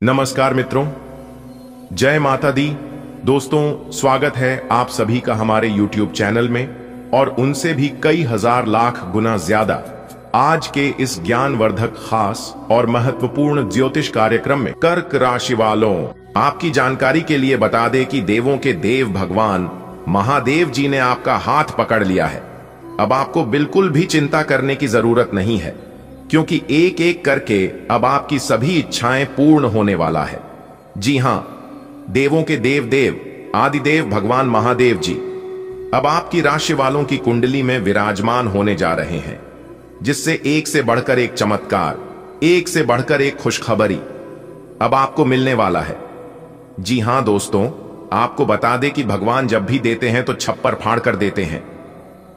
नमस्कार मित्रों, जय माता दी। दोस्तों, स्वागत है आप सभी का हमारे YouTube चैनल में और उनसे भी कई हजार लाख गुना ज्यादा आज के इस ज्ञानवर्धक खास और महत्वपूर्ण ज्योतिष कार्यक्रम में। कर्क राशि वालों, आपकी जानकारी के लिए बता दें कि देवों के देव भगवान महादेव जी ने आपका हाथ पकड़ लिया है। अब आपको बिल्कुल भी चिंता करने की जरूरत नहीं है, क्योंकि एक एक करके अब आपकी सभी इच्छाएं पूर्ण होने वाला है। जी हां, देवों के देव देव आदिदेव भगवान महादेव जी अब आपकी राशि वालों की कुंडली में विराजमान होने जा रहे हैं, जिससे एक से बढ़कर एक चमत्कार, एक से बढ़कर एक खुशखबरी अब आपको मिलने वाला है। जी हां दोस्तों, आपको बता दें कि भगवान जब भी देते हैं तो छप्पर फाड़ कर देते हैं।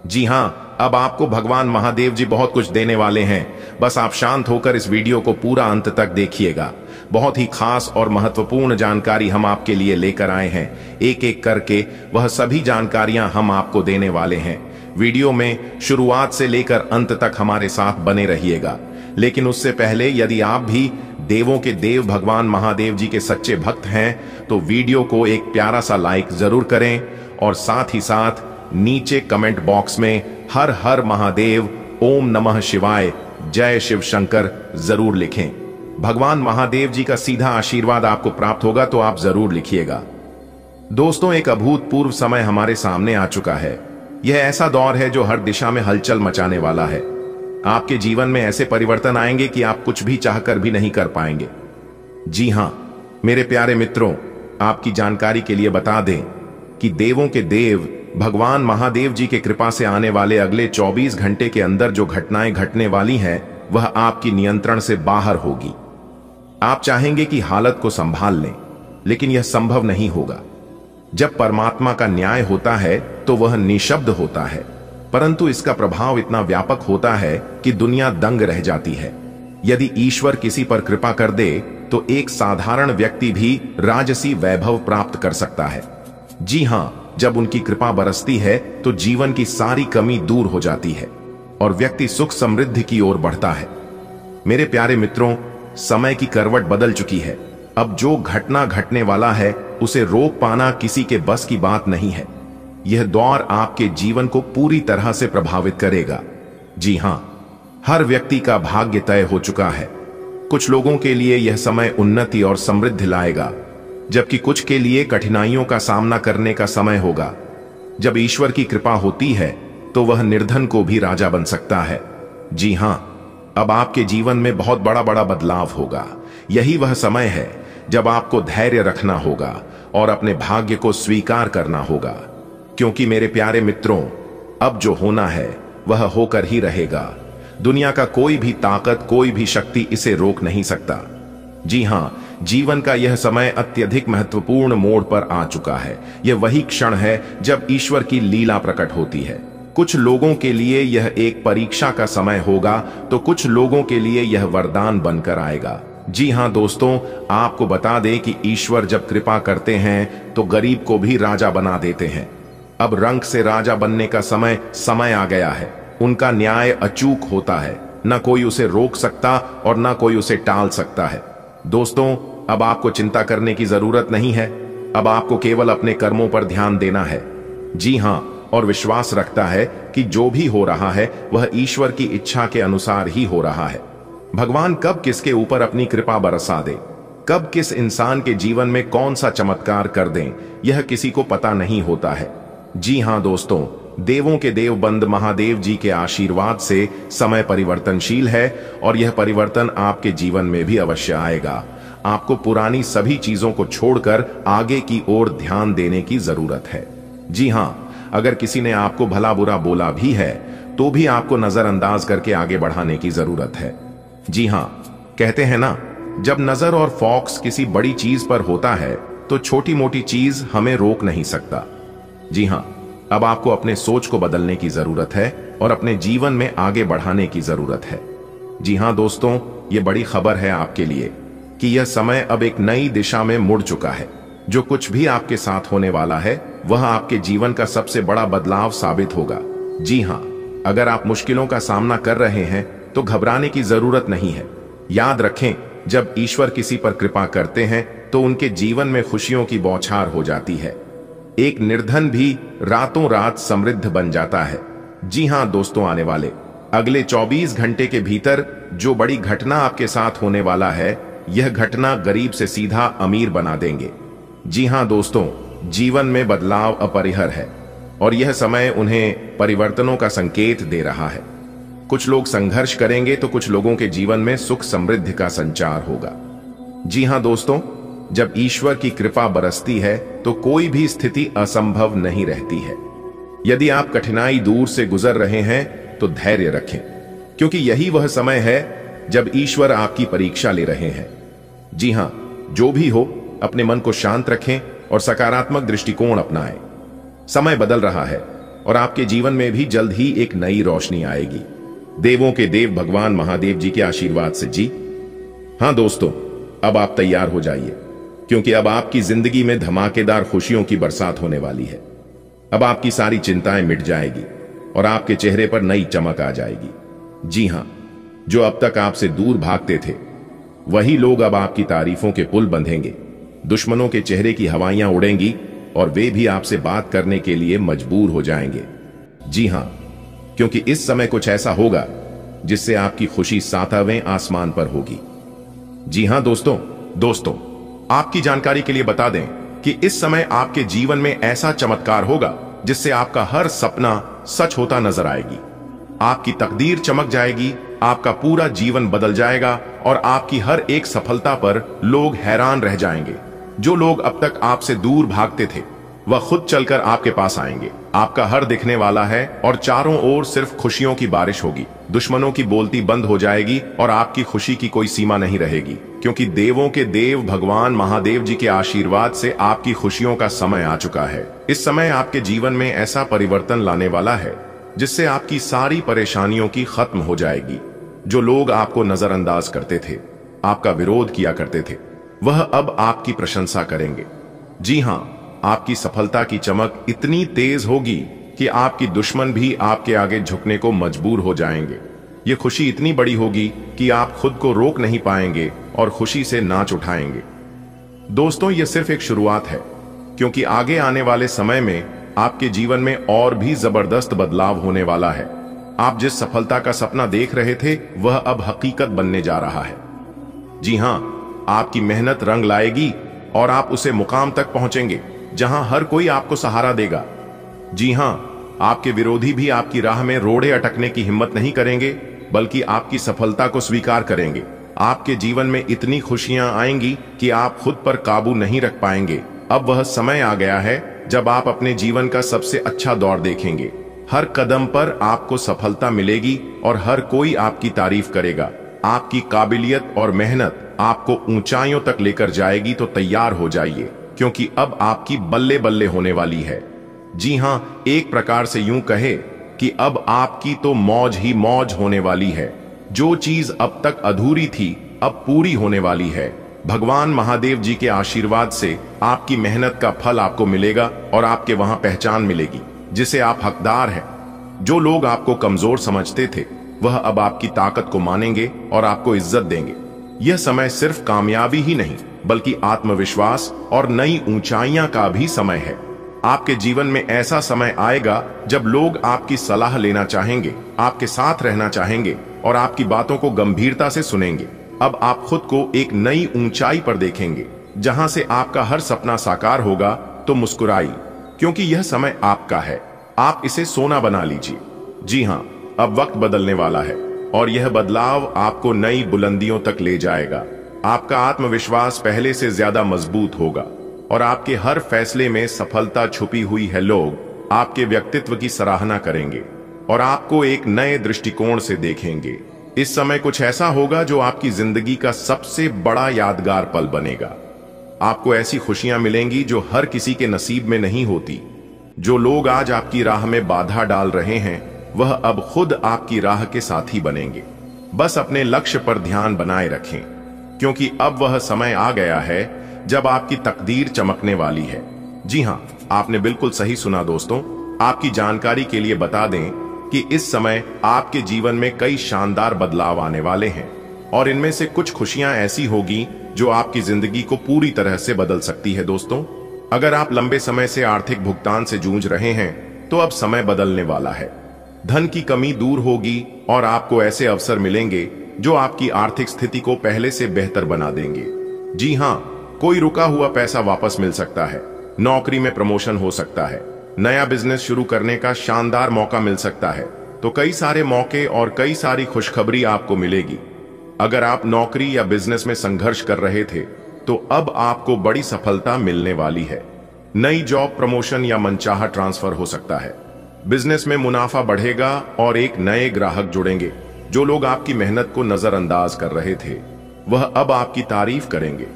जी हां, अब आपको भगवान महादेव जी बहुत कुछ देने वाले हैं। बस आप शांत होकर इस वीडियो को पूरा अंत तक देखिएगा। बहुत ही खास और महत्वपूर्ण जानकारी हम आपके लिए लेकर आए हैं। एक एक करके वह सभी जानकारियां हम आपको देने वाले हैं। वीडियो में शुरुआत से लेकर अंत तक हमारे साथ बने रहिएगा। लेकिन उससे पहले, यदि आप भी देवों के देव भगवान महादेव जी के सच्चे भक्त हैं तो वीडियो को एक प्यारा सा लाइक जरूर करें और साथ ही साथ नीचे कमेंट बॉक्स में हर हर महादेव, ओम नमः शिवाय, जय शिव शंकर जरूर लिखें। भगवान महादेव जी का सीधा आशीर्वाद आपको प्राप्त होगा तो आप जरूर लिखिएगा। दोस्तों, एक अभूतपूर्व समय हमारे सामने आ चुका है। यह ऐसा दौर है जो हर दिशा में हलचल मचाने वाला है। आपके जीवन में ऐसे परिवर्तन आएंगे कि आप कुछ भी चाहकर भी नहीं कर पाएंगे। जी हां मेरे प्यारे मित्रों, आपकी जानकारी के लिए बता दें कि देवों के देव भगवान महादेव जी के कृपा से आने वाले अगले 24 घंटे के अंदर जो घटनाएं घटने वाली हैं वह आपकी नियंत्रण से बाहर होगी। आप चाहेंगे कि हालत को संभाल लें, लेकिन यह संभव नहीं होगा। जब परमात्मा का न्याय होता है तो वह निशब्द होता है, परंतु इसका प्रभाव इतना व्यापक होता है कि दुनिया दंग रह जाती है। यदि ईश्वर किसी पर कृपा कर दे तो एक साधारण व्यक्ति भी राजसी वैभव प्राप्त कर सकता है। जी हां, जब उनकी कृपा बरसती है तो जीवन की सारी कमी दूर हो जाती है और व्यक्ति सुख समृद्धि की ओर बढ़ता है। मेरे प्यारे मित्रों, समय की करवट बदल चुकी है। अब जो घटना घटने वाला है उसे रोक पाना किसी के बस की बात नहीं है। यह दौर आपके जीवन को पूरी तरह से प्रभावित करेगा। जी हां, हर व्यक्ति का भाग्य तय हो चुका है। कुछ लोगों के लिए यह समय उन्नति और समृद्धि लाएगा, जबकि कुछ के लिए कठिनाइयों का सामना करने का समय होगा। जब ईश्वर की कृपा होती है तो वह निर्धन को भी राजा बन सकता है। जी हां, अब आपके जीवन में बहुत बड़ा बड़ा बदलाव होगा। यही वह समय है जब आपको धैर्य रखना होगा और अपने भाग्य को स्वीकार करना होगा, क्योंकि मेरे प्यारे मित्रों, अब जो होना है वह होकर ही रहेगा। दुनिया का कोई भी ताकत, कोई भी शक्ति इसे रोक नहीं सकता। जी हां, जीवन का यह समय अत्यधिक महत्वपूर्ण मोड़ पर आ चुका है। यह वही क्षण है जब ईश्वर की लीला प्रकट होती है। कुछ लोगों के लिए यह एक परीक्षा का समय होगा तो कुछ लोगों के लिए यह वरदान बनकर आएगा। जी हां दोस्तों, आपको बता दें कि ईश्वर जब कृपा करते हैं तो गरीब को भी राजा बना देते हैं। अब रंक से राजा बनने का समय आ गया है। उनका न्याय अचूक होता है, न कोई उसे रोक सकता और न कोई उसे टाल सकता है। दोस्तों, अब आपको चिंता करने की जरूरत नहीं है। अब आपको केवल अपने कर्मों पर ध्यान देना है। जी हां, और विश्वास रखता है कि जो भी हो रहा है वह ईश्वर की इच्छा के अनुसार ही हो रहा है। भगवान कब किसके ऊपर अपनी कृपा बरसा दे, कब किस इंसान के जीवन में कौन सा चमत्कार कर दें, यह किसी को पता नहीं होता है। जी हां दोस्तों, देवों के देव बंद महादेव जी के आशीर्वाद से समय परिवर्तनशील है और यह परिवर्तन आपके जीवन में भी अवश्य आएगा। आपको पुरानी सभी चीजों को छोड़कर आगे की ओर ध्यान देने की जरूरत है। जी हां, अगर किसी ने आपको भला बुरा बोला भी है तो भी आपको नजरअंदाज करके आगे बढ़ाने की जरूरत है। जी हां, कहते हैं ना, जब नजर और फोकस किसी बड़ी चीज पर होता है तो छोटी मोटी चीज हमें रोक नहीं सकता। जी हां, अब आपको अपने सोच को बदलने की जरूरत है और अपने जीवन में आगे बढ़ाने की जरूरत है। जी हां दोस्तों, ये बड़ी खबर है आपके लिए कि यह समय अब एक नई दिशा में मुड़ चुका है। जो कुछ भी आपके साथ होने वाला है वह आपके जीवन का सबसे बड़ा बदलाव साबित होगा। जी हां, अगर आप मुश्किलों का सामना कर रहे हैं तो घबराने की जरूरत नहीं है। याद रखें, जब ईश्वर किसी पर कृपा करते हैं तो उनके जीवन में खुशियों की बौछार हो जाती है। एक निर्धन भी रातों रात समृद्ध बन जाता है। जी हां दोस्तों, आने वाले अगले 24 घंटे के भीतर जो बड़ी घटना आपके साथ होने वाला है, यह घटना गरीब से सीधा अमीर बना देंगे। जी हां दोस्तों, जीवन में बदलाव अपरिहार्य है और यह समय उन्हें परिवर्तनों का संकेत दे रहा है। कुछ लोग संघर्ष करेंगे तो कुछ लोगों के जीवन में सुख समृद्धि का संचार होगा। जी हां दोस्तों, जब ईश्वर की कृपा बरसती है तो कोई भी स्थिति असंभव नहीं रहती है। यदि आप कठिनाई दूर से गुजर रहे हैं तो धैर्य रखें, क्योंकि यही वह समय है जब ईश्वर आपकी परीक्षा ले रहे हैं। जी हां, जो भी हो, अपने मन को शांत रखें और सकारात्मक दृष्टिकोण अपनाएं। समय बदल रहा है और आपके जीवन में भी जल्द ही एक नई रोशनी आएगी, देवों के देव भगवान महादेव जी के आशीर्वाद से। जी हां दोस्तों, अब आप तैयार हो जाइए, क्योंकि अब आपकी जिंदगी में धमाकेदार खुशियों की बरसात होने वाली है। अब आपकी सारी चिंताएं मिट जाएगी और आपके चेहरे पर नई चमक आ जाएगी। जी हां, जो अब तक आपसे दूर भागते थे, वही लोग अब आपकी तारीफों के पुल बंधेंगे। दुश्मनों के चेहरे की हवाइयां उड़ेंगी और वे भी आपसे बात करने के लिए मजबूर हो जाएंगे। जी हां, क्योंकि इस समय कुछ ऐसा होगा जिससे आपकी खुशी 7वें आसमान पर होगी। जी हां दोस्तों, आपकी जानकारी के लिए बता दें कि इस समय आपके जीवन में ऐसा चमत्कार होगा जिससे आपका हर सपना सच होता नजर आएगी। आपकी तकदीर चमक जाएगी, आपका पूरा जीवन बदल जाएगा और आपकी हर एक सफलता पर लोग हैरान रह जाएंगे। जो लोग अब तक आपसे दूर भागते थे, वह खुद चलकर आपके पास आएंगे। आपका हर दिखने वाला है और चारों ओर सिर्फ खुशियों की बारिश होगी। दुश्मनों की बोलती बंद हो जाएगी और आपकी खुशी की कोई सीमा नहीं रहेगी, क्योंकि देवों के देव भगवान महादेव जी के आशीर्वाद से आपकी खुशियों का समय आ चुका है। इस समय आपके जीवन में ऐसा परिवर्तन लाने वाला है जिससे आपकी सारी परेशानियों की खत्म हो जाएगी। जो लोग आपको नजरअंदाज करते थे, आपका विरोध किया करते थे, वह अब आपकी प्रशंसा करेंगे। जी हां, आपकी सफलता की चमक इतनी तेज होगी कि आपकी दुश्मन भी आपके आगे झुकने को मजबूर हो जाएंगे। ये खुशी इतनी बड़ी होगी कि आप खुद को रोक नहीं पाएंगे और खुशी से नाच उठाएंगे। दोस्तों, यह सिर्फ एक शुरुआत है, क्योंकि आगे आने वाले समय में आपके जीवन में और भी जबरदस्त बदलाव होने वाला है। आप जिस सफलता का सपना देख रहे थे, वह अब हकीकत बनने जा रहा है। जी हां, आपकी मेहनत रंग लाएगी और आप उसे मुकाम तक पहुंचेंगे जहां हर कोई आपको सहारा देगा। जी हां, आपके विरोधी भी आपकी राह में रोड़े अटकने की हिम्मत नहीं करेंगे, बल्कि आपकी सफलता को स्वीकार करेंगे। आपके जीवन में इतनी खुशियां आएंगी कि आप खुद पर काबू नहीं रख पाएंगे। अब वह समय आ गया है जब आप अपने जीवन का सबसे अच्छा दौर देखेंगे। हर कदम पर आपको सफलता मिलेगी और हर कोई आपकी तारीफ करेगा। आपकी काबिलियत और मेहनत आपको ऊंचाइयों तक लेकर जाएगी। तो तैयार हो जाइए, क्योंकि अब आपकी बल्ले बल्ले होने वाली है। जी हां, एक प्रकार से यूं कहे कि अब आपकी तो मौज ही मौज होने वाली है। जो चीज अब तक अधूरी थी, अब पूरी होने वाली है। भगवान महादेव जी के आशीर्वाद से आपकी मेहनत का फल आपको मिलेगा और आपके वहां पहचान मिलेगी जिसे आप हकदार हैं। जो लोग आपको कमजोर समझते थे, वह अब आपकी ताकत को मानेंगे और आपको इज्जत देंगे। यह समय सिर्फ कामयाबी ही नहीं, बल्कि आत्मविश्वास और नई ऊंचाइयां का भी समय है। आपके जीवन में ऐसा समय आएगा जब लोग आपकी सलाह लेना चाहेंगे, आपके साथ रहना चाहेंगे और आपकी बातों को गंभीरता से सुनेंगे। अब आप खुद को एक नई ऊंचाई पर देखेंगे, जहां से आपका हर सपना साकार होगा। तो मुस्कुराइए, क्योंकि यह समय आपका है। आप इसे सोना बना लीजिए। जी हां, अब वक्त बदलने वाला है और यह बदलाव आपको नई बुलंदियों तक ले जाएगा। आपका आत्मविश्वास पहले से ज्यादा मजबूत होगा और आपके हर फैसले में सफलता छुपी हुई है। लोग आपके व्यक्तित्व की सराहना करेंगे और आपको एक नए दृष्टिकोण से देखेंगे। इस समय कुछ ऐसा होगा जो आपकी जिंदगी का सबसे बड़ा यादगार पल बनेगा। आपको ऐसी खुशियां मिलेंगी जो हर किसी के नसीब में नहीं होती। जो लोग आज आपकी राह में बाधा डाल रहे हैं, वह अब खुद आपकी राह के साथी बनेंगे। बस अपने लक्ष्य पर ध्यान बनाए रखें, क्योंकि अब वह समय आ गया है जब आपकी तकदीर चमकने वाली है। जी हां, आपने बिल्कुल सही सुना दोस्तों। आपकी जानकारी के लिए बता दें कि इस समय आपके जीवन में कई शानदार बदलाव आने वाले हैं। और इनमें से कुछ खुशियां ऐसी होगी जो आपकी जिंदगी को पूरी तरह से बदल सकती है। दोस्तों, अगर आप लंबे समय से आर्थिक भुगतान से जूझ रहे हैं तो अब समय बदलने वाला है। धन की कमी दूर होगी और आपको ऐसे अवसर मिलेंगे जो आपकी आर्थिक स्थिति को पहले से बेहतर बना देंगे। जी हां, कोई रुका हुआ पैसा वापस मिल सकता है, नौकरी में प्रमोशन हो सकता है, नया बिजनेस शुरू करने का शानदार मौका मिल सकता है। तो कई सारे मौके और कई सारी खुशखबरी आपको मिलेगी। अगर आप नौकरी या बिजनेस में संघर्ष कर रहे थे तो अब आपको बड़ी सफलता मिलने वाली है। नई जॉब, प्रमोशन या मनचाहा ट्रांसफर हो सकता है। बिजनेस में मुनाफा बढ़ेगा और एक नए ग्राहक जुड़ेंगे। जो लोग आपकी मेहनत को नजरअंदाज कर रहे थे वह अब आपकी तारीफ करेंगे।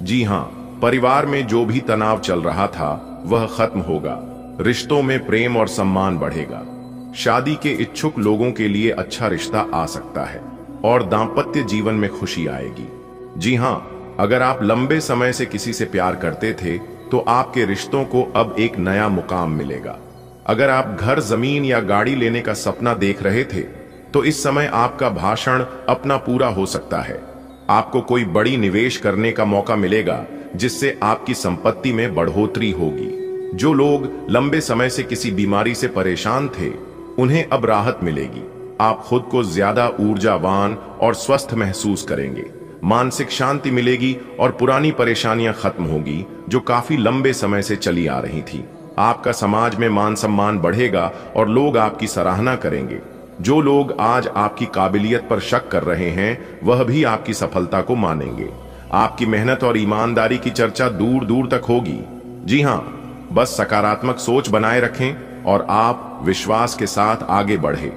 जी हां, परिवार में जो भी तनाव चल रहा था वह खत्म होगा। रिश्तों में प्रेम और सम्मान बढ़ेगा। शादी के इच्छुक लोगों के लिए अच्छा रिश्ता आ सकता है और दांपत्य जीवन में खुशी आएगी। जी हां, अगर आप लंबे समय से किसी से प्यार करते थे तो आपके रिश्तों को अब एक नया मुकाम मिलेगा। अगर आप घर, जमीन या गाड़ी लेने का सपना देख रहे थे तो इस समय आपका भाषण अपना पूरा हो सकता है। आपको कोई बड़ी निवेश करने का मौका मिलेगा जिससे आपकी संपत्ति में बढ़ोतरी होगी। जो लोग लंबे समय से किसी बीमारी से परेशान थे उन्हें अब राहत मिलेगी। आप खुद को ज्यादा ऊर्जावान और स्वस्थ महसूस करेंगे। मानसिक शांति मिलेगी और पुरानी परेशानियां खत्म होगी जो काफी लंबे समय से चली आ रही थी। आपका समाज में मान सम्मान बढ़ेगा और लोग आपकी सराहना करेंगे। जो लोग आज आपकी काबिलियत पर शक कर रहे हैं वह भी आपकी सफलता को मानेंगे। आपकी मेहनत और ईमानदारी की चर्चा दूर दूर तक होगी। जी हां, बस सकारात्मक सोच बनाए रखें और आप विश्वास के साथ आगे बढ़े।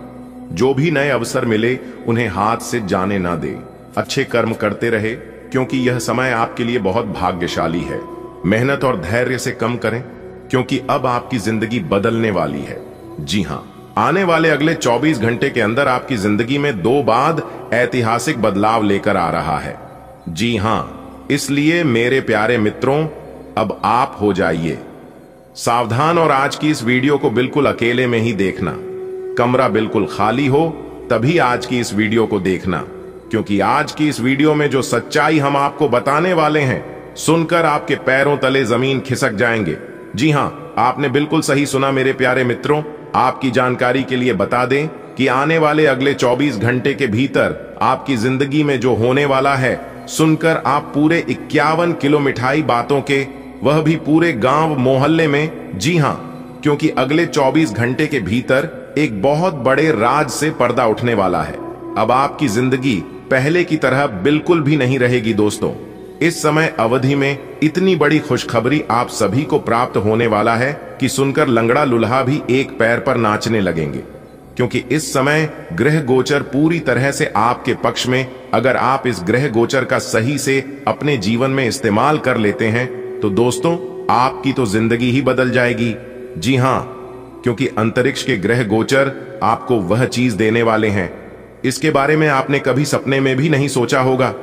जो भी नए अवसर मिले उन्हें हाथ से जाने ना दें। अच्छे कर्म करते रहे क्योंकि यह समय आपके लिए बहुत भाग्यशाली है। मेहनत और धैर्य से कम करें क्योंकि अब आपकी जिंदगी बदलने वाली है। जी हां, आने वाले अगले 24 घंटे के अंदर आपकी जिंदगी में 2 बाद ऐतिहासिक बदलाव लेकर आ रहा है। जी हां, इसलिए मेरे प्यारे मित्रों, अब आप हो जाइए सावधान और आज की इस वीडियो को बिल्कुल अकेले में ही देखना। कमरा बिल्कुल खाली हो तभी आज की इस वीडियो को देखना, क्योंकि आज की इस वीडियो में जो सच्चाई हम आपको बताने वाले हैं सुनकर आपके पैरों तले जमीन खिसक जाएंगे। जी हां, आपने बिल्कुल सही सुना मेरे प्यारे मित्रों। आपकी जानकारी के लिए बता दें कि आने वाले अगले 24 घंटे के भीतर आपकी जिंदगी में जो होने वाला है सुनकर आप पूरे 51 किलो मिठाई बातों के, वह भी पूरे गांव मोहल्ले में। जी हां, क्योंकि अगले 24 घंटे के भीतर एक बहुत बड़े राज से पर्दा उठने वाला है। अब आपकी जिंदगी पहले की तरह बिल्कुल भी नहीं रहेगी। दोस्तों, इस समय अवधि में इतनी बड़ी खुशखबरी आप सभी को प्राप्त होने वाला है कि सुनकर लंगड़ा लुल्हा भी एक पैर पर नाचने लगेंगे, क्योंकि इस समय ग्रह गोचर पूरी तरह से आपके पक्ष में। अगर आप इस ग्रह गोचर का सही से अपने जीवन में इस्तेमाल कर लेते हैं तो दोस्तों आपकी तो जिंदगी ही बदल जाएगी। जी हां, क्योंकि अंतरिक्ष के ग्रह गोचर आपको वह चीज देने वाले हैं, इसके बारे में आपने कभी सपने में भी नहीं सोचा होगा।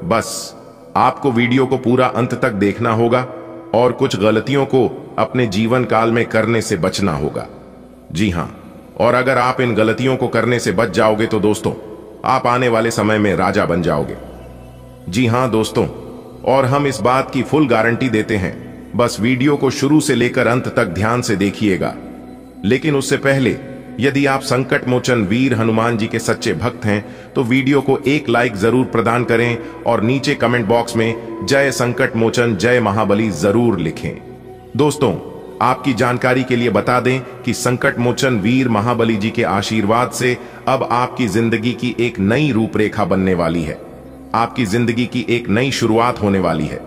बस आपको वीडियो को पूरा अंत तक देखना होगा और कुछ गलतियों को अपने जीवन काल में करने से बचना होगा। जी हां, और अगर आप इन गलतियों को करने से बच जाओगे तो दोस्तों आप आने वाले समय में राजा बन जाओगे। जी हां दोस्तों, और हम इस बात की फुल गारंटी देते हैं। बस वीडियो को शुरू से लेकर अंत तक ध्यान से देखिएगा। लेकिन उससे पहले यदि आप संकट मोचन वीर हनुमान जी के सच्चे भक्त हैं तो वीडियो को एक लाइक जरूर प्रदान करें और नीचे कमेंट बॉक्स में जय संकट मोचन जय महाबली जरूर लिखें। दोस्तों, आपकी जानकारी के लिए बता दें कि संकट मोचन वीर महाबली जी के आशीर्वाद से अब आपकी जिंदगी की एक नई रूपरेखा बनने वाली है। आपकी जिंदगी की एक नई शुरुआत होने वाली है।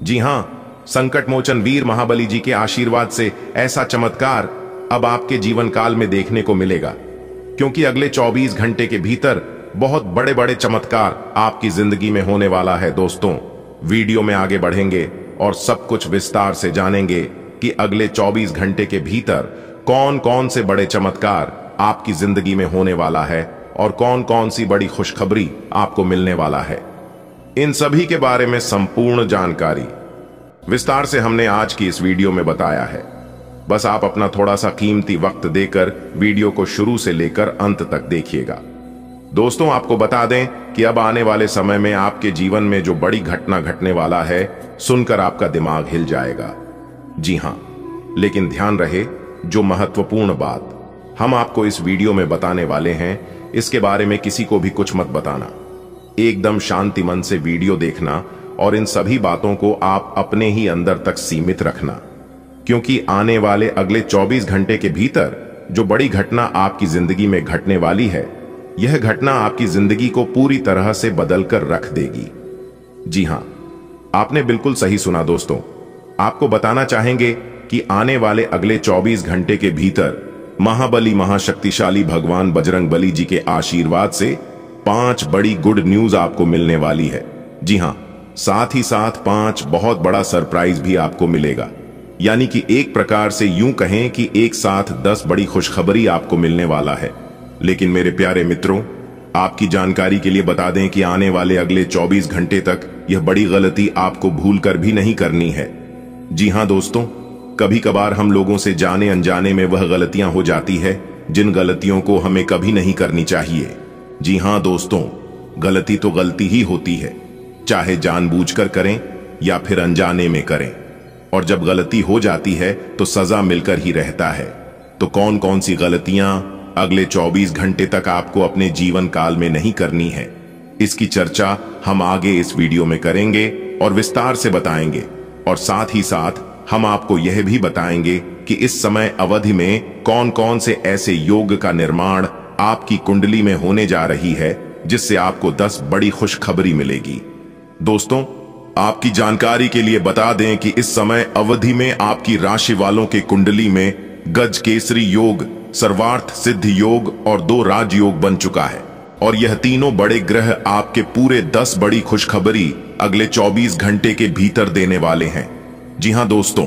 जी हां, संकट मोचन वीर महाबली जी के आशीर्वाद से ऐसा चमत्कार अब आपके जीवन काल में देखने को मिलेगा, क्योंकि अगले 24 घंटे के भीतर बहुत बड़े बड़े चमत्कार आपकी जिंदगी में होने वाला है। दोस्तों, वीडियो में आगे बढ़ेंगे और सब कुछ विस्तार से जानेंगे कि अगले 24 घंटे के भीतर कौन कौन से बड़े चमत्कार आपकी जिंदगी में होने वाला है और कौन कौन सी बड़ी खुशखबरी आपको मिलने वाला है। इन सभी के बारे में संपूर्ण जानकारी विस्तार से हमने आज की इस वीडियो में बताया है। बस आप अपना थोड़ा सा कीमती वक्त देकर वीडियो को शुरू से लेकर अंत तक देखिएगा। दोस्तों आपको बता दें कि अब आने वाले समय में आपके जीवन में जो बड़ी घटना घटने वाला है, सुनकर आपका दिमाग हिल जाएगा। जी हां, लेकिन ध्यान रहे, जो महत्वपूर्ण बात हम आपको इस वीडियो में बताने वाले हैं, इसके बारे में किसी को भी कुछ मत बताना। एकदम शांति मन से वीडियो देखना और इन सभी बातों को आप अपने ही अंदर तक सीमित रखना, क्योंकि आने वाले अगले 24 घंटे के भीतर जो बड़ी घटना आपकी जिंदगी में घटने वाली है, यह घटना आपकी जिंदगी को पूरी तरह से बदलकर रख देगी। जी हां, आपने बिल्कुल सही सुना दोस्तों। आपको बताना चाहेंगे कि आने वाले अगले 24 घंटे के भीतर महाबली महाशक्तिशाली भगवान बजरंगबली जी के आशीर्वाद से 5 बड़ी गुड न्यूज आपको मिलने वाली है। जी हां, साथ ही साथ 5 बहुत बड़ा सरप्राइज भी आपको मिलेगा। यानी कि एक प्रकार से यूं कहें कि एक साथ 10 बड़ी खुशखबरी आपको मिलने वाला है। लेकिन मेरे प्यारे मित्रों, आपकी जानकारी के लिए बता दें कि आने वाले अगले 24 घंटे तक यह बड़ी गलती आपको भूलकर भी नहीं करनी है। जी हां दोस्तों, कभी कभार हम लोगों से जाने अनजाने में वह गलतियां हो जाती है जिन गलतियों को हमें कभी नहीं करनी चाहिए। जी हां दोस्तों, गलती तो गलती ही होती है, चाहे जानबूझकर करें या फिर अनजाने में करें। और जब गलती हो जाती है तो सजा मिलकर ही रहता है। तो कौन कौन सी गलतियां अगले 24 घंटे तक आपको अपने जीवन काल में नहीं करनी है, इसकी चर्चा हम आगे इस वीडियो में करेंगे और विस्तार से बताएंगे। और साथ ही साथ हम आपको यह भी बताएंगे कि इस समय अवधि में कौन कौन से ऐसे योग का निर्माण आपकी कुंडली में होने जा रही है, जिससे आपको 10 बड़ी खुशखबरी मिलेगी। दोस्तों, आपकी जानकारी के लिए बता दें कि इस समय अवधि में आपकी राशि वालों के कुंडली में गज केसरी योग, सर्वार्थ सिद्ध योग और 2 राजयोग बन चुका है। और यह तीनों बड़े ग्रह आपके पूरे 10 बड़ी खुशखबरी अगले 24 घंटे के भीतर देने वाले हैं। जी हां दोस्तों,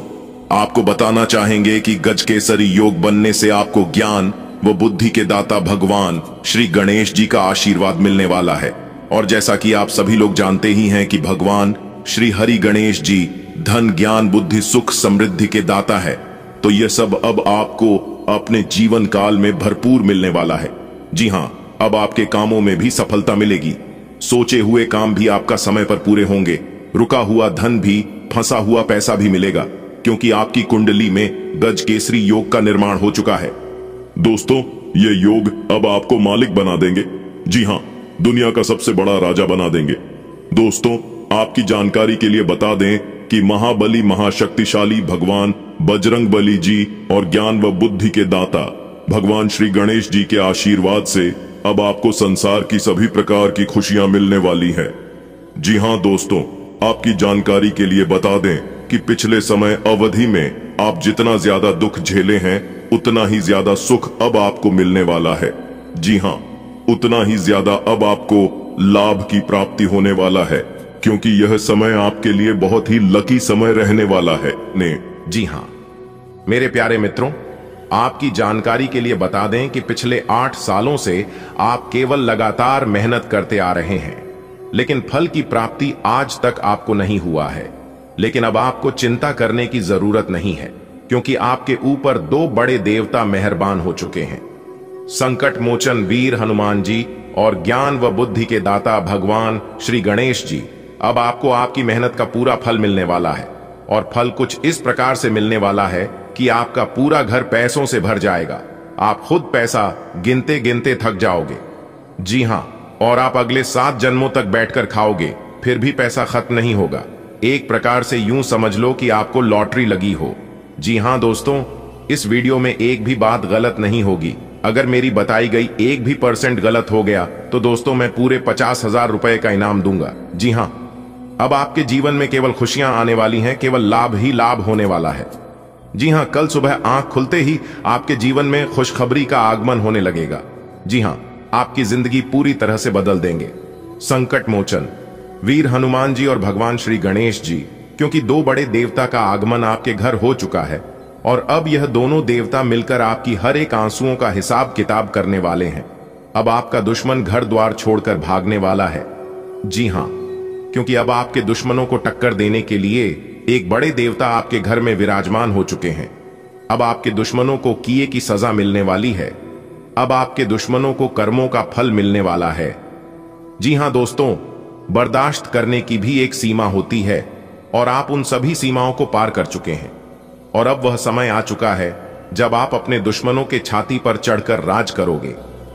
आपको बताना चाहेंगे कि गज केसरी योग बनने से आपको ज्ञान व बुद्धि के दाता भगवान श्री गणेश जी का आशीर्वाद मिलने वाला है। और जैसा कि आप सभी लोग जानते ही हैं कि भगवान श्री हरि गणेश जी धन, ज्ञान, बुद्धि, सुख, समृद्धि के दाता है। तो यह सब अब आपको अपने जीवन काल में भरपूर मिलने वाला है। जी हां, अब आपके कामों में भी सफलता मिलेगी। सोचे हुए काम भी आपका समय पर पूरे होंगे। रुका हुआ धन भी, फंसा हुआ पैसा भी मिलेगा, क्योंकि आपकी कुंडली में गज केसरी योग का निर्माण हो चुका है। दोस्तों, ये योग अब आपको मालिक बना देंगे। जी हां, दुनिया का सबसे बड़ा राजा बना देंगे। दोस्तों, आपकी जानकारी के लिए बता दें कि महाबली महाशक्तिशाली भगवान बजरंगबली जी और ज्ञान व बुद्धि के दाता भगवान श्री गणेश जी के आशीर्वाद से अब आपको संसार की सभी प्रकार की खुशियां मिलने वाली है। जी हां दोस्तों, आपकी जानकारी के लिए बता दें कि पिछले समय अवधि में आप जितना ज्यादा दुख झेले हैं, उतना ही ज्यादा सुख अब आपको मिलने वाला है। जी हां, उतना ही ज्यादा अब आपको लाभ की प्राप्ति होने वाला है, क्योंकि यह समय आपके लिए बहुत ही लकी समय रहने वाला है। जी हां मेरे प्यारे मित्रों, आपकी जानकारी के लिए बता दें कि पिछले 8 सालों से आप केवल लगातार मेहनत करते आ रहे हैं, लेकिन फल की प्राप्ति आज तक आपको नहीं हुआ है। लेकिन अब आपको चिंता करने की जरूरत नहीं है, क्योंकि आपके ऊपर 2 बड़े देवता मेहरबान हो चुके हैं। संकट मोचन वीर हनुमान जी और ज्ञान व बुद्धि के दाता भगवान श्री गणेश जी अब आपको आपकी मेहनत का पूरा फल मिलने वाला है। और फल कुछ इस प्रकार से मिलने वाला है कि आपका पूरा घर पैसों से भर जाएगा। आप खुद पैसा गिनते गिनते थक जाओगे। जी हां, और आप अगले 7 जन्मों तक बैठकर खाओगे, फिर भी पैसा खत्म नहीं होगा। एक प्रकार से यूं समझ लो कि आपको लॉटरी लगी हो। जी हां दोस्तों, इस वीडियो में एक भी बात गलत नहीं होगी। अगर मेरी बताई गई 1 भी % गलत हो गया तो दोस्तों मैं पूरे 50,000 रुपए का इनाम दूंगा। जी हां, अब आपके जीवन में केवल खुशियां आने वाली हैं, केवल लाभ ही लाभ होने वाला है। जी हां, कल सुबह आंख खुलते ही आपके जीवन में खुशखबरी का आगमन होने लगेगा। जी हां, आपकी जिंदगी पूरी तरह से बदल देंगे। संकट मोचन वीर हनुमान जी और भगवान श्री गणेश जी, क्योंकि 2 बड़े देवता का आगमन आपके घर हो चुका है और अब यह दोनों देवता मिलकर आपकी हर एक आंसुओं का हिसाब किताब करने वाले हैं। अब आपका दुश्मन घर द्वार छोड़कर भागने वाला है। जी हां, क्योंकि अब आपके दुश्मनों को टक्कर देने के लिए एक बड़े देवता आपके घर में विराजमान हो चुके हैं। अब आपके दुश्मनों को किए की सजा मिलने वाली है। अब आपके दुश्मनों को कर्मों का फल मिलने वाला है। जी हां दोस्तों, बर्दाश्त करने की भी एक सीमा होती है और आप उन सभी सीमाओं को पार कर चुके हैं। और अब वह समय आ चुका है जब आप अपने दुश्मनों के छाती पर चढ़कर राज करोगे,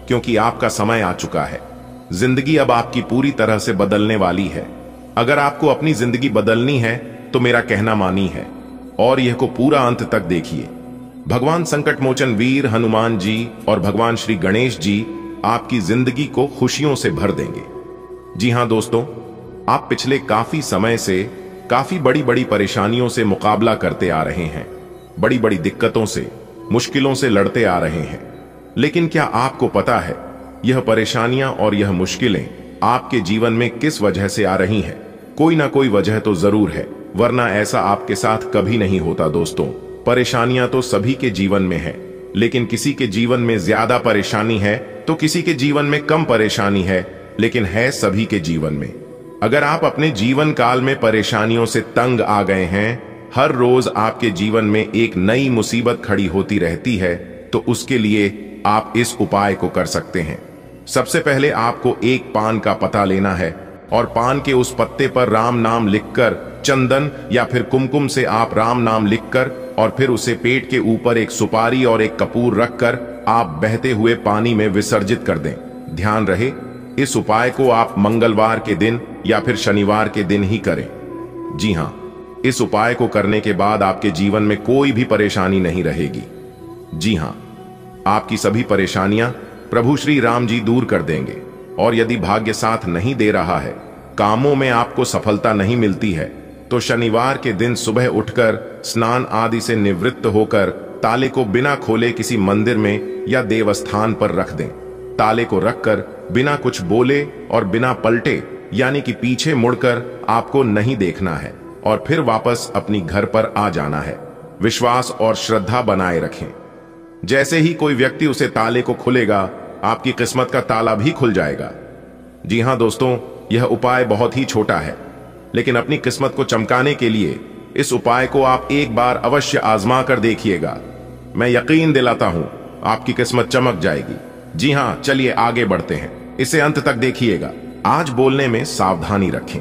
क्योंकि आपका समय आ चुका है। जिंदगी अब आपकी पूरी तरह से बदलने वाली है। अगर आपको अपनी जिंदगी बदलनी है तो मेरा कहना मानी है और यह को पूरा अंत तक देखिए। भगवान संकट मोचन वीर हनुमान जी और भगवान श्री गणेश जी आपकी जिंदगी को खुशियों से भर देंगे। जी हां दोस्तों, आप पिछले काफी समय से काफी बड़ी बड़ी परेशानियों से मुकाबला करते आ रहे हैं, बड़ी बड़ी दिक्कतों से, मुश्किलों से लड़ते आ रहे हैं। लेकिन क्या आपको पता है यह परेशानियां और यह मुश्किलें आपके जीवन में किस वजह से आ रही हैं? कोई ना कोई वजह तो जरूर है, वरना ऐसा आपके साथ कभी नहीं होता। दोस्तों, परेशानियां तो सभी के जीवन में है, लेकिन किसी के जीवन में ज्यादा परेशानी है तो किसी के जीवन में कम परेशानी है, लेकिन है सभी के जीवन में। अगर आप अपने जीवन काल में परेशानियों से तंग आ गए हैं, हर रोज आपके जीवन में एक नई मुसीबत खड़ी होती रहती है, तो उसके लिए आप इस उपाय को कर सकते हैं। सबसे पहले आपको एक पान का पता लेना है और पान के उस पत्ते पर राम नाम लिखकर, चंदन या फिर कुमकुम से आप राम नाम लिखकर और फिर उसे पेट के ऊपर एक सुपारी और एक कपूर रखकर आप बहते हुए पानी में विसर्जित कर दें। ध्यान रहे, इस उपाय को आप मंगलवार के दिन या फिर शनिवार के दिन ही करें। जी हां, इस उपाय को करने के बाद आपके जीवन में कोई भी परेशानी नहीं रहेगी। जी हां, आपकी सभी परेशानियां प्रभु श्री राम जी दूर कर देंगे। और यदि भाग्य साथ नहीं दे रहा है, कामों में आपको सफलता नहीं मिलती है, तो शनिवार के दिन सुबह उठकर स्नान आदि से निवृत्त होकर ताले को बिना खोले किसी मंदिर में या देवस्थान पर रख दें। ताले को रखकर बिना कुछ बोले और बिना पलटे, यानी कि पीछे मुड़कर आपको नहीं देखना है और फिर वापस अपनी घर पर आ जाना है। विश्वास और श्रद्धा बनाए रखें। जैसे ही कोई व्यक्ति उसे ताले को खोलेगा, आपकी किस्मत का ताला भी खुल जाएगा। जी हां दोस्तों, यह उपाय बहुत ही छोटा है, लेकिन अपनी किस्मत को चमकाने के लिए इस उपाय को आप एक बार अवश्य आजमा कर देखिएगा। मैं यकीन दिलाता हूं आपकी किस्मत चमक जाएगी। जी हां, चलिए आगे बढ़ते हैं, इसे अंत तक देखिएगा। आज बोलने में सावधानी रखें।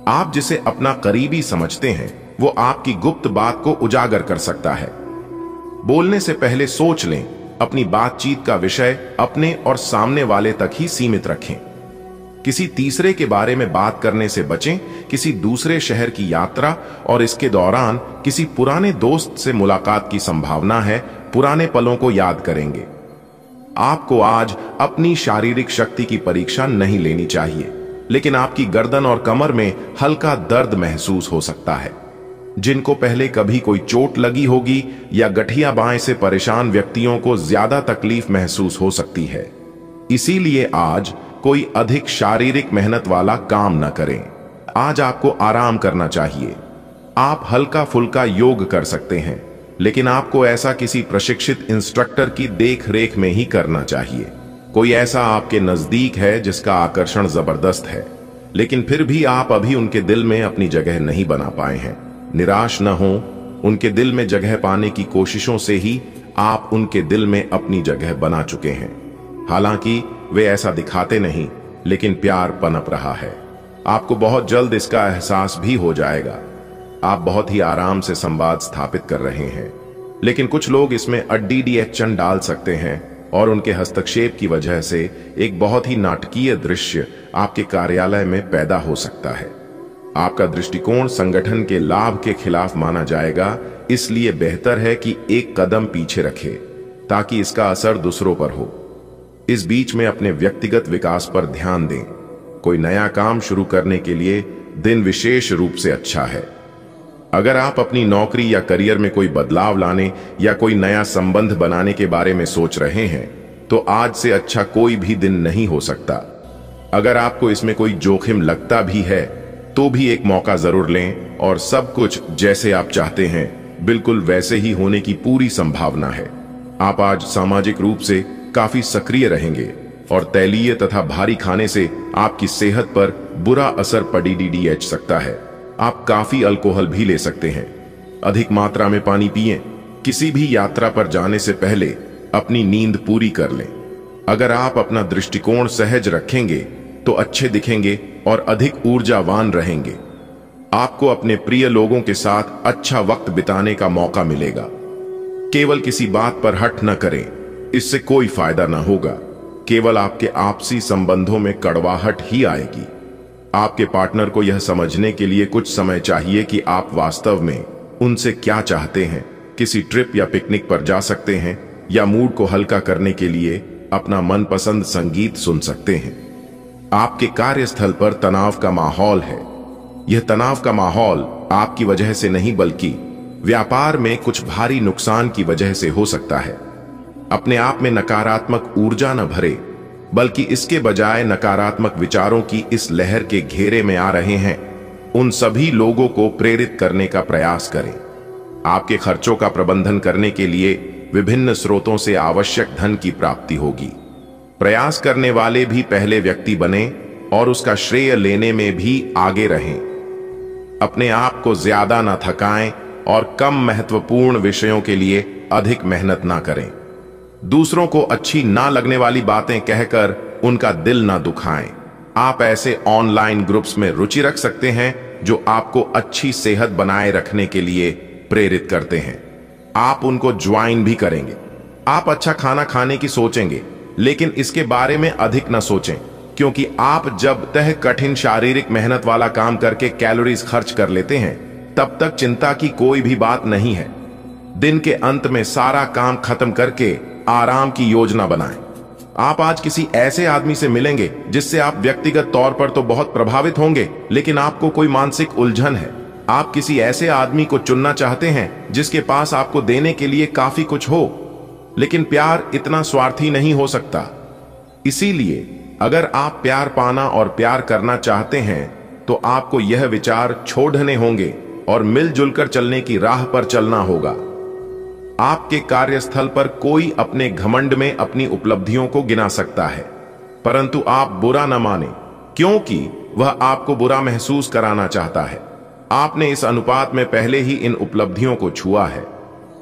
आप जिसे अपना करीबी समझते हैं, वो आपकी गुप्त बात को उजागर कर सकता है। बोलने से पहले सोच लें। अपनी बातचीत का विषय अपने और सामने वाले तक ही सीमित रखें। किसी तीसरे के बारे में बात करने से बचें। किसी दूसरे शहर की यात्रा और इसके दौरान किसी पुराने दोस्त से मुलाकात की संभावना है। पुराने पलों को याद करेंगे। आपको आज अपनी शारीरिक शक्ति की परीक्षा नहीं लेनी चाहिए, लेकिन आपकी गर्दन और कमर में हल्का दर्द महसूस हो सकता है। जिनको पहले कभी कोई चोट लगी होगी या गठिया बाएं से परेशान व्यक्तियों को ज्यादा तकलीफ महसूस हो सकती है। इसीलिए आज कोई अधिक शारीरिक मेहनत वाला काम न करें। आज आपको आराम करना चाहिए। आप हल्का फुल्का योग कर सकते हैं, लेकिन आपको ऐसा किसी प्रशिक्षित इंस्ट्रक्टर की देख रेख में ही करना चाहिए। कोई ऐसा आपके नजदीक है जिसका आकर्षण जबरदस्त है, लेकिन फिर भी आप अभी उनके दिल में अपनी जगह नहीं बना पाए हैं। निराश न हो, उनके दिल में जगह पाने की कोशिशों से ही आप उनके दिल में अपनी जगह बना चुके हैं। हालांकि वे ऐसा दिखाते नहीं, लेकिन प्यार पनप रहा है। आपको बहुत जल्द इसका एहसास भी हो जाएगा। आप बहुत ही आराम से संवाद स्थापित कर रहे हैं, लेकिन कुछ लोग इसमें अड्डी एक्शन डाल सकते हैं और उनके हस्तक्षेप की वजह से एक बहुत ही नाटकीय दृश्य आपके कार्यालय में पैदा हो सकता है। आपका दृष्टिकोण संगठन के लाभ के खिलाफ माना जाएगा, इसलिए बेहतर है कि एक कदम पीछे रखें ताकि इसका असर दूसरों पर हो। इस बीच में अपने व्यक्तिगत विकास पर ध्यान दें। कोई नया काम शुरू करने के लिए दिन विशेष रूप से अच्छा है। अगर आप अपनी नौकरी या करियर में कोई बदलाव लाने या कोई नया संबंध बनाने के बारे में सोच रहे हैं, तो आज से अच्छा कोई भी दिन नहीं हो सकता। अगर आपको इसमें कोई जोखिम लगता भी है, तो भी एक मौका जरूर लें और सब कुछ जैसे आप चाहते हैं बिल्कुल वैसे ही होने की पूरी संभावना है। आप आज सामाजिक रूप से काफी सक्रिय रहेंगे और तैलीय तथा भारी खाने से आपकी सेहत पर बुरा असर पड़ सकता है। आप काफी अल्कोहल भी ले सकते हैं। अधिक मात्रा में पानी पिएं। किसी भी यात्रा पर जाने से पहले अपनी नींद पूरी कर लें। अगर आप अपना दृष्टिकोण सहज रखेंगे तो अच्छे दिखेंगे और अधिक ऊर्जावान रहेंगे। आपको अपने प्रिय लोगों के साथ अच्छा वक्त बिताने का मौका मिलेगा। केवल किसी बात पर हट न करें, इससे कोई फायदा न होगा। केवल आपके आपसी संबंधों में कड़वाहट ही आएगी। आपके पार्टनर को यह समझने के लिए कुछ समय चाहिए कि आप वास्तव में उनसे क्या चाहते हैं। किसी ट्रिप या पिकनिक पर जा सकते हैं या मूड को हल्का करने के लिए अपना मनपसंद संगीत सुन सकते हैं। आपके कार्यस्थल पर तनाव का माहौल है। यह तनाव का माहौल आपकी वजह से नहीं बल्कि व्यापार में कुछ भारी नुकसान की वजह से हो सकता है। अपने आप में नकारात्मक ऊर्जा न भरे, बल्कि इसके बजाय नकारात्मक विचारों की इस लहर के घेरे में आ रहे हैं उन सभी लोगों को प्रेरित करने का प्रयास करें। आपके खर्चों का प्रबंधन करने के लिए विभिन्न स्रोतों से आवश्यक धन की प्राप्ति होगी। प्रयास करने वाले भी पहले व्यक्ति बने और उसका श्रेय लेने में भी आगे रहें। अपने आप को ज्यादा न थकाएं और कम महत्वपूर्ण विषयों के लिए अधिक मेहनत ना करें। दूसरों को अच्छी ना लगने वाली बातें कहकर उनका दिल ना दुखाएं। आप ऐसे ऑनलाइन ग्रुप्स में रुचि रख सकते हैं जो आपको अच्छी सेहत बनाए रखने के लिए प्रेरित करते हैं। आप उनको ज्वाइन भी करेंगे। आप अच्छा खाना खाने की सोचेंगे, लेकिन इसके बारे में अधिक ना सोचें, क्योंकि आप जब तक कठिन शारीरिक मेहनत वाला काम करके कैलोरीज खर्च कर लेते हैं, तब तक चिंता की कोई भी बात नहीं है। दिन के अंत में सारा काम खत्म करके आराम की योजना बनाएं। आप आज किसी ऐसे आदमी से मिलेंगे जिससे आप व्यक्तिगत तौर पर तो बहुत प्रभावित होंगे, लेकिन आपको कोई मानसिक उलझन है। आप किसी ऐसे आदमी को चुनना चाहते हैं जिसके पास आपको देने के लिए काफी कुछ हो, लेकिन प्यार इतना स्वार्थी नहीं हो सकता। इसीलिए अगर आप प्यार पाना और प्यार करना चाहते हैं तो आपको यह विचार छोड़ने होंगे और मिलजुल कर चलने की राह पर चलना होगा। आपके कार्यस्थल पर कोई अपने घमंड में अपनी उपलब्धियों को गिना सकता है, परंतु आप बुरा न माने, क्योंकि वह आपको बुरा महसूस कराना चाहता है। आपने इस अनुपात में पहले ही इन उपलब्धियों को छुआ है।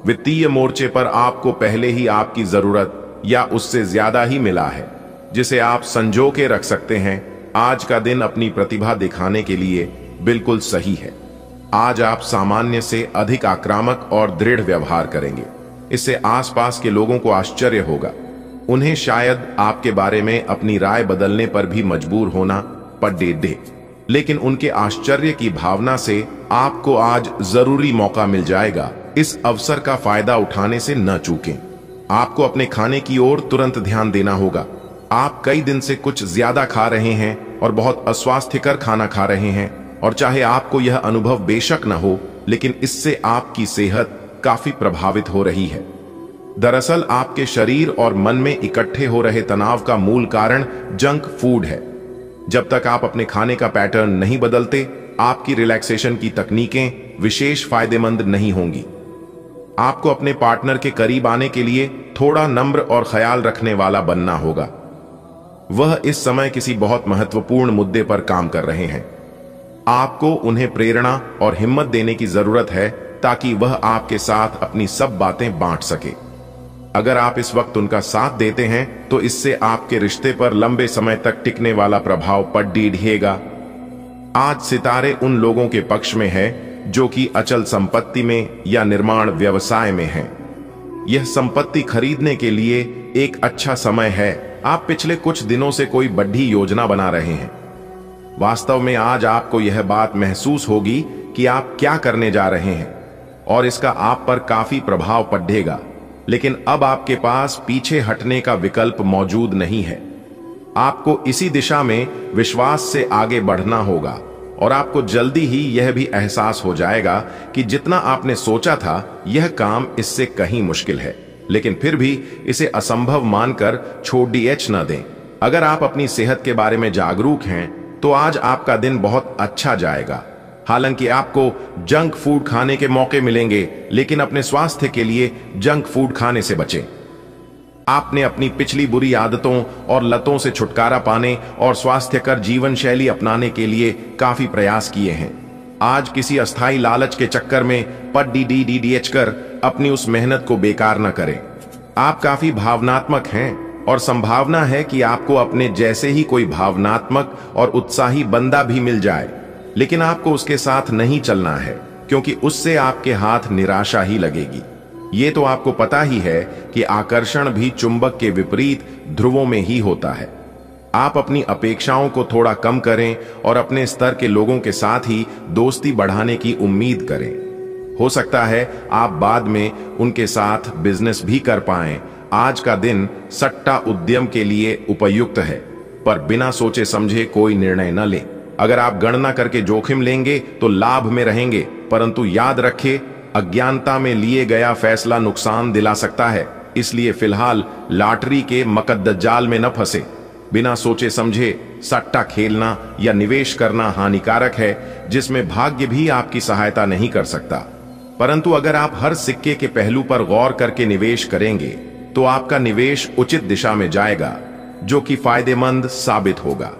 वित्तीय मोर्चे पर आपको पहले ही आपकी जरूरत या उससे ज्यादा ही मिला है, जिसे आप संजो के रख सकते हैं। आज का दिन अपनी प्रतिभा दिखाने के लिए बिल्कुल सही है। आज आप सामान्य से अधिक आक्रामक और दृढ़ व्यवहार करेंगे। इससे आसपास के लोगों को आश्चर्य होगा। उन्हें शायद आपके बारे में अपनी राय बदलने पर भी मजबूर होना पड़े, लेकिन उनके आश्चर्य की भावना से आपको आज जरूरी मौका मिल जाएगा। इस अवसर का फायदा उठाने से न चूकें। आपको अपने खाने की ओर तुरंत ध्यान देना होगा। आप कई दिन से कुछ ज्यादा खा रहे हैं और बहुत अस्वास्थ्यकर खाना खा रहे हैं, और चाहे आपको यह अनुभव बेशक न हो, लेकिन इससे आपकी सेहत काफी प्रभावित हो रही है। दरअसल आपके शरीर और मन में इकट्ठे हो रहे तनाव का मूल कारण जंक फूड है। जब तक आप अपने खाने का पैटर्न नहीं बदलते, आपकी रिलैक्सेशन की तकनीकें विशेष फायदेमंद नहीं होंगी। आपको अपने पार्टनर के करीब आने के लिए थोड़ा नम्र और ख्याल रखने वाला बनना होगा। वह इस समय किसी बहुत महत्वपूर्ण मुद्दे पर काम कर रहे हैं। आपको उन्हें प्रेरणा और हिम्मत देने की जरूरत है ताकि वह आपके साथ अपनी सब बातें बांट सके। अगर आप इस वक्त उनका साथ देते हैं तो इससे आपके रिश्ते पर लंबे समय तक टिकने वाला प्रभाव पड़ेगा। आज सितारे उन लोगों के पक्ष में है जो कि अचल संपत्ति में या निर्माण व्यवसाय में हैं। यह संपत्ति खरीदने के लिए एक अच्छा समय है। आप पिछले कुछ दिनों से कोई बड़ी योजना बना रहे हैं। वास्तव में आज आपको यह बात महसूस होगी कि आप क्या करने जा रहे हैं और इसका आप पर काफी प्रभाव पड़ेगा, लेकिन अब आपके पास पीछे हटने का विकल्प मौजूद नहीं है। आपको इसी दिशा में विश्वास से आगे बढ़ना होगा और आपको जल्दी ही यह भी एहसास हो जाएगा कि जितना आपने सोचा था यह काम इससे कहीं मुश्किल है, लेकिन फिर भी इसे असंभव मानकर छोड़ न दें। अगर आप अपनी सेहत के बारे में जागरूक हैं तो आज आपका दिन बहुत अच्छा जाएगा। हालांकि आपको जंक फूड खाने के मौके मिलेंगे, लेकिन अपने स्वास्थ्य के लिए जंक फूड खाने से बचें। आपने अपनी पिछली बुरी आदतों और लतों से छुटकारा पाने और स्वास्थ्यकर जीवन शैली अपनाने के लिए काफी प्रयास किए हैं। आज किसी अस्थायी लालच के चक्कर में पड़ कर अपनी उस मेहनत को बेकार न करें। आप काफी भावनात्मक हैं और संभावना है कि आपको अपने जैसे ही कोई भावनात्मक और उत्साही बंदा भी मिल जाए, लेकिन आपको उसके साथ नहीं चलना है क्योंकि उससे आपके हाथ निराशा ही लगेगी। ये तो आपको पता ही है कि आकर्षण भी चुंबक के विपरीत ध्रुवों में ही होता है। आप अपनी अपेक्षाओं को थोड़ा कम करें और अपने स्तर के लोगों के साथ ही दोस्ती बढ़ाने की उम्मीद करें। हो सकता है आप बाद में उनके साथ बिजनेस भी कर पाएं। आज का दिन सट्टा उद्यम के लिए उपयुक्त है, पर बिना सोचे समझे कोई निर्णय न लें। अगर आप गणना करके जोखिम लेंगे तो लाभ में रहेंगे, परंतु याद रखें, अज्ञानता में लिए गया फैसला नुकसान दिला सकता है। इसलिए फिलहाल लॉटरी के मकद्दजाल में न फंसे। बिना सोचे समझे सट्टा खेलना या निवेश करना हानिकारक है, जिसमें भाग्य भी आपकी सहायता नहीं कर सकता। परंतु अगर आप हर सिक्के के पहलू पर गौर करके निवेश करेंगे तो आपका निवेश उचित दिशा में जाएगा, जो कि फायदेमंद साबित होगा।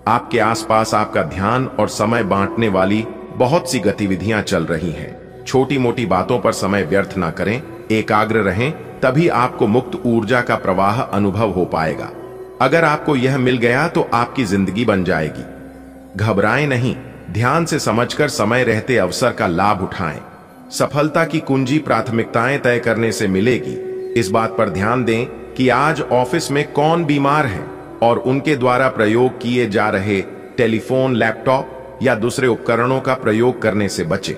आपके आसपास आपका ध्यान और समय बांटने वाली बहुत सी गतिविधियां चल रही हैं। छोटी मोटी बातों पर समय व्यर्थ ना करें, एकाग्र रहें, तभी आपको मुक्त ऊर्जा का प्रवाह अनुभव हो पाएगा। अगर आपको यह मिल गया तो आपकी जिंदगी बन जाएगी। घबराएं नहीं, ध्यान से समझकर समय रहते अवसर का लाभ उठाएं। सफलता की कुंजी प्राथमिकताएं तय करने से मिलेगी। इस बात पर ध्यान दें कि आज ऑफिस में कौन बीमार है और उनके द्वारा प्रयोग किए जा रहे टेलीफोन, लैपटॉप या दूसरे उपकरणों का प्रयोग करने से बचें।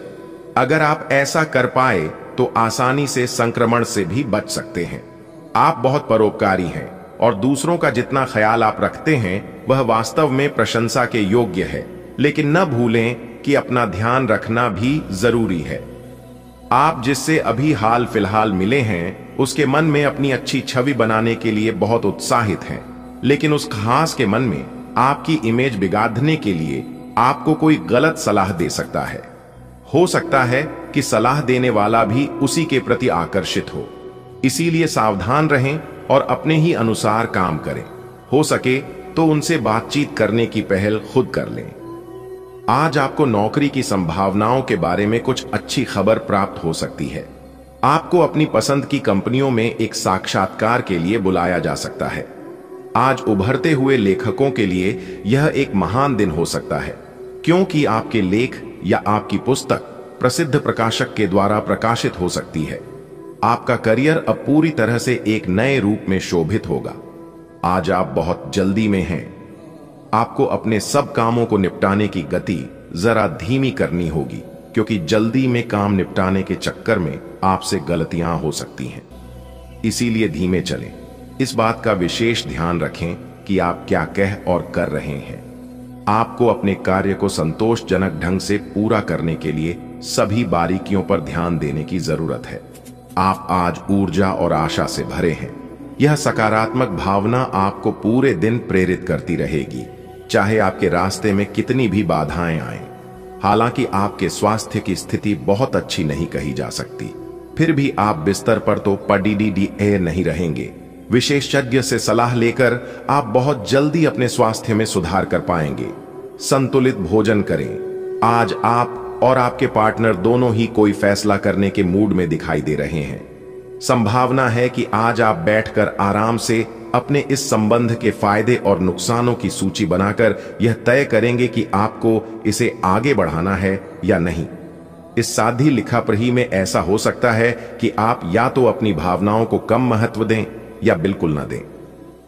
अगर आप ऐसा कर पाए तो आसानी से संक्रमण से भी बच सकते हैं। आप बहुत परोपकारी हैं और दूसरों का जितना ख्याल आप रखते हैं वह वास्तव में प्रशंसा के योग्य है, लेकिन न भूलें कि अपना ध्यान रखना भी जरूरी है। आप जिससे अभी हाल फिलहाल मिले हैं उसके मन में अपनी अच्छी छवि बनाने के लिए बहुत उत्साहित हैं, लेकिन उस खास के मन में आपकी इमेज बिगाड़ने के लिए आपको कोई गलत सलाह दे सकता है। हो सकता है कि सलाह देने वाला भी उसी के प्रति आकर्षित हो। इसीलिए सावधान रहें और अपने ही अनुसार काम करें। हो सके तो उनसे बातचीत करने की पहल खुद कर लें। आज आपको नौकरी की संभावनाओं के बारे में कुछ अच्छी खबर प्राप्त हो सकती है। आपको अपनी पसंद की कंपनियों में एक साक्षात्कार के लिए बुलाया जा सकता है। आज उभरते हुए लेखकों के लिए यह एक महान दिन हो सकता है, क्योंकि आपके लेख या आपकी पुस्तक प्रसिद्ध प्रकाशक के द्वारा प्रकाशित हो सकती है। आपका करियर अब पूरी तरह से एक नए रूप में शोभित होगा। आज आप बहुत जल्दी में हैं। आपको अपने सब कामों को निपटाने की गति जरा धीमी करनी होगी, क्योंकि जल्दी में काम निपटाने के चक्कर में आपसे गलतियां हो सकती हैं। इसीलिए धीमे चलें। इस बात का विशेष ध्यान रखें कि आप क्या कह और कर रहे हैं। आपको अपने कार्य को संतोषजनक ढंग से पूरा करने के लिए सभी बारीकियों पर ध्यान देने की जरूरत है। आप आज ऊर्जा और आशा से भरे हैं। यह सकारात्मक भावना आपको पूरे दिन प्रेरित करती रहेगी, चाहे आपके रास्ते में कितनी भी बाधाएं आएं। हालांकि आपके स्वास्थ्य की स्थिति बहुत अच्छी नहीं कही जा सकती, फिर भी आप बिस्तर पर तो पड़े नहीं रहेंगे। विशेषज्ञ से सलाह लेकर आप बहुत जल्दी अपने स्वास्थ्य में सुधार कर पाएंगे। संतुलित भोजन करें। आज आप और आपके पार्टनर दोनों ही कोई फैसला करने के मूड में दिखाई दे रहे हैं। संभावना है कि आज आप बैठकर आराम से अपने इस संबंध के फायदे और नुकसानों की सूची बनाकर यह तय करेंगे कि आपको इसे आगे बढ़ाना है या नहीं। इस साधी लिखापढ़ी में ऐसा हो सकता है कि आप या तो अपनी भावनाओं को कम महत्व दें या बिल्कुल ना दें,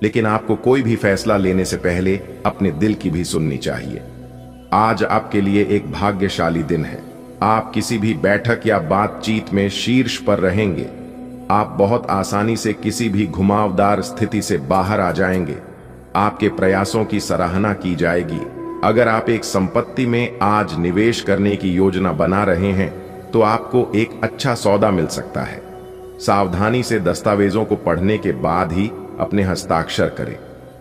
लेकिन आपको कोई भी फैसला लेने से पहले अपने दिल की भी सुननी चाहिए। आज आपके लिए एक भाग्यशाली दिन है। आप किसी भी बैठक या बातचीत में शीर्ष पर रहेंगे। आप बहुत आसानी से किसी भी घुमावदार स्थिति से बाहर आ जाएंगे। आपके प्रयासों की सराहना की जाएगी। अगर आप एक संपत्ति में आज निवेश करने की योजना बना रहे हैं तो आपको एक अच्छा सौदा मिल सकता है। सावधानी से दस्तावेजों को पढ़ने के बाद ही अपने हस्ताक्षर करें।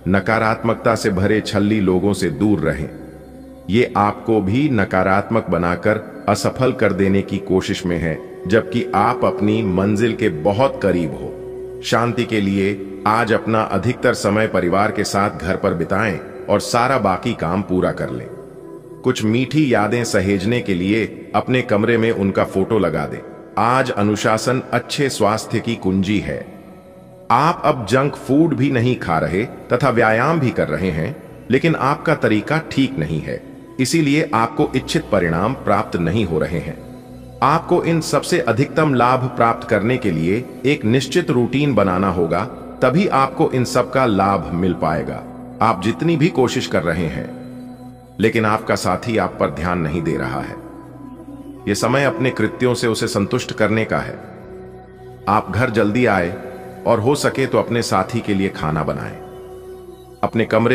नकारात्मकता से भरे छल्ली लोगों से दूर रहें। ये आपको भी नकारात्मक बनाकर असफल कर देने की कोशिश में है, जबकि आप अपनी मंजिल के बहुत करीब हो। शांति के लिए आज अपना अधिकतर समय परिवार के साथ घर पर बिताएं और सारा बाकी काम पूरा कर लें। कुछ मीठी यादें सहेजने के लिए अपने कमरे में उनका फोटो लगा दें। आज अनुशासन अच्छे स्वास्थ्य की कुंजी है। आप अब जंक फूड भी नहीं खा रहे तथा व्यायाम भी कर रहे हैं, लेकिन आपका तरीका ठीक नहीं है, इसीलिए आपको इच्छित परिणाम प्राप्त नहीं हो रहे हैं। आपको इन सबसे अधिकतम लाभ प्राप्त करने के लिए एक निश्चित रूटीन बनाना होगा, तभी आपको इन सब का लाभ मिल पाएगा। आप जितनी भी कोशिश कर रहे हैं, लेकिन आपका साथी आप पर ध्यान नहीं दे रहा है। यह समय अपने कृत्यों से उसे संतुष्ट करने का है। आप घर जल्दी आए और हो सके तो अपने साथी के लिए खाना बनाएं। अपने कमरे